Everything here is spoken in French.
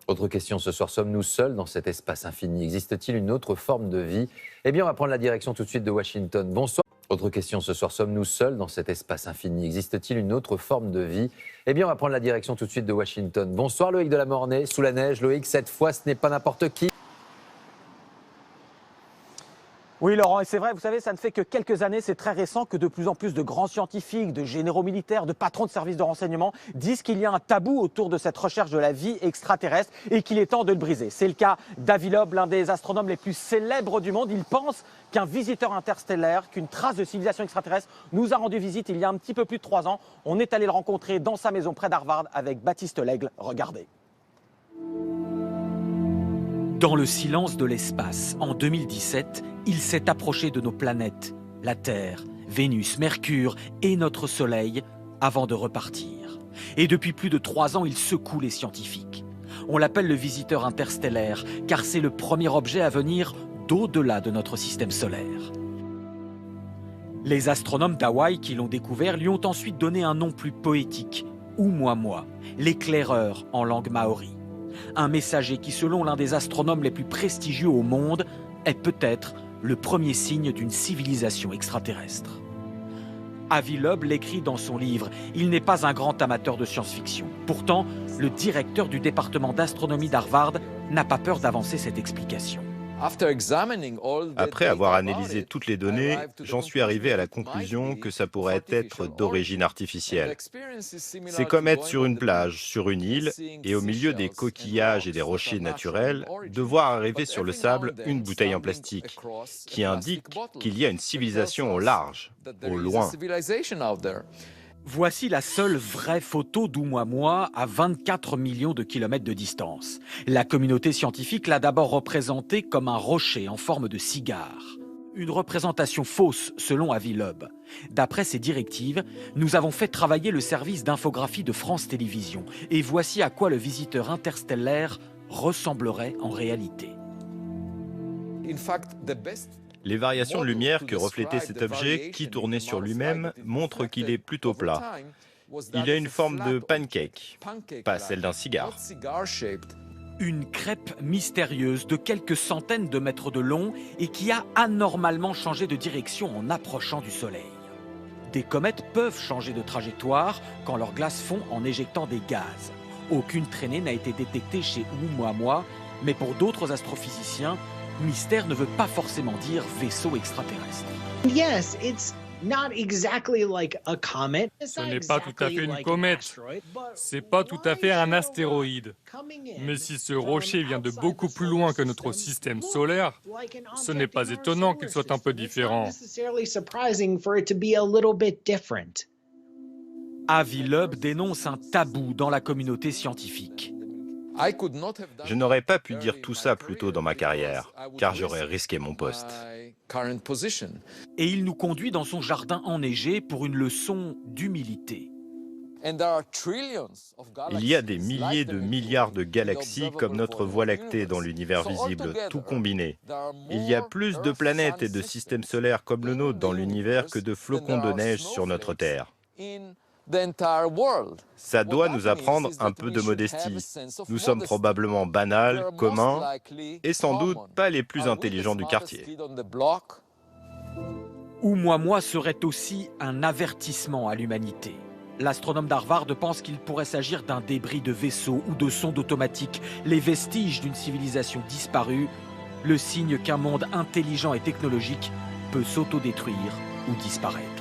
Autre question ce soir, sommes-nous seuls dans cet espace infini? Existe-t-il une autre forme de vie? Eh bien, on va prendre la direction tout de suite de Washington. Bonsoir. Autre question ce soir, sommes-nous seuls dans cet espace infini? Existe-t-il une autre forme de vie? Eh bien, on va prendre la direction tout de suite de Washington. Bonsoir Loïc de la Mornay, sous la neige. Loïc, cette fois, ce n'est pas n'importe qui. Oui Laurent, et c'est vrai, vous savez, ça ne fait que quelques années, c'est très récent que de plus en plus de grands scientifiques, de généraux militaires, de patrons de services de renseignement disent qu'il y a un tabou autour de cette recherche de la vie extraterrestre et qu'il est temps de le briser. C'est le cas d'Avi Loeb, l'un des astronomes les plus célèbres du monde. Il pense qu'un visiteur interstellaire, qu'une trace de civilisation extraterrestre nous a rendu visite il y a un petit peu plus de 3 ans. On est allé le rencontrer dans sa maison près d'Harvard avec Baptiste Lègle. Regardez. Dans le silence de l'espace, en 2017, il s'est approché de nos planètes, la Terre, Vénus, Mercure et notre Soleil, avant de repartir. Et depuis plus de 3 ans, il secoue les scientifiques. On l'appelle le visiteur interstellaire, car c'est le premier objet à venir d'au-delà de notre système solaire. Les astronomes d'Hawaï qui l'ont découvert lui ont ensuite donné un nom plus poétique, Oumuamua, l'éclaireur en langue maori. Un messager qui, selon l'un des astronomes les plus prestigieux au monde, est peut-être le premier signe d'une civilisation extraterrestre. Avi Loeb l'écrit dans son livre. Il n'est pas un grand amateur de science-fiction. Pourtant, le directeur du département d'astronomie d'Harvard n'a pas peur d'avancer cette explication. Après avoir analysé toutes les données, j'en suis arrivé à la conclusion que ça pourrait être d'origine artificielle. C'est comme être sur une plage, sur une île, et au milieu des coquillages et des rochers naturels, de voir arriver sur le sable une bouteille en plastique, qui indique qu'il y a une civilisation au large, au loin. Voici la seule vraie photo d'Oumuamua à 24 millions de kilomètres de distance. La communauté scientifique l'a d'abord représenté comme un rocher en forme de cigare. Une représentation fausse selon Avi Loeb. D'après ses directives, nous avons fait travailler le service d'infographie de France Télévisions. Et voici à quoi le visiteur interstellaire ressemblerait en réalité. Les variations de lumière que reflétait cet objet, qui tournait sur lui-même, montrent qu'il est plutôt plat. Il a une forme de pancake, pas celle d'un cigare. Une crêpe mystérieuse de quelques centaines de mètres de long et qui a anormalement changé de direction en approchant du Soleil. Des comètes peuvent changer de trajectoire quand leurs glaces fondent en éjectant des gaz. Aucune traînée n'a été détectée chez Oumuamua, mais pour d'autres astrophysiciens, mystère ne veut pas forcément dire vaisseau extraterrestre. Ce n'est pas tout à fait une comète, c'est pas tout à fait un astéroïde. Mais si ce rocher vient de beaucoup plus loin que notre système solaire, ce n'est pas étonnant qu'il soit un peu différent. Avi Loeb dénonce un tabou dans la communauté scientifique. Je n'aurais pas pu dire tout ça plus tôt dans ma carrière, car j'aurais risqué mon poste. Et il nous conduit dans son jardin enneigé pour une leçon d'humilité. Il y a des milliers de milliards de galaxies comme notre Voie lactée dans l'univers visible, tout combiné. Il y a plus de planètes et de systèmes solaires comme le nôtre dans l'univers que de flocons de neige sur notre Terre. Ça doit nous apprendre un peu de modestie. Nous sommes probablement banals, communs, et sans doute pas les plus intelligents du quartier. Oumuamua serait aussi un avertissement à l'humanité. L'astronome d'Harvard pense qu'il pourrait s'agir d'un débris de vaisseau ou de sonde automatique, les vestiges d'une civilisation disparue, le signe qu'un monde intelligent et technologique peut s'autodétruire ou disparaître.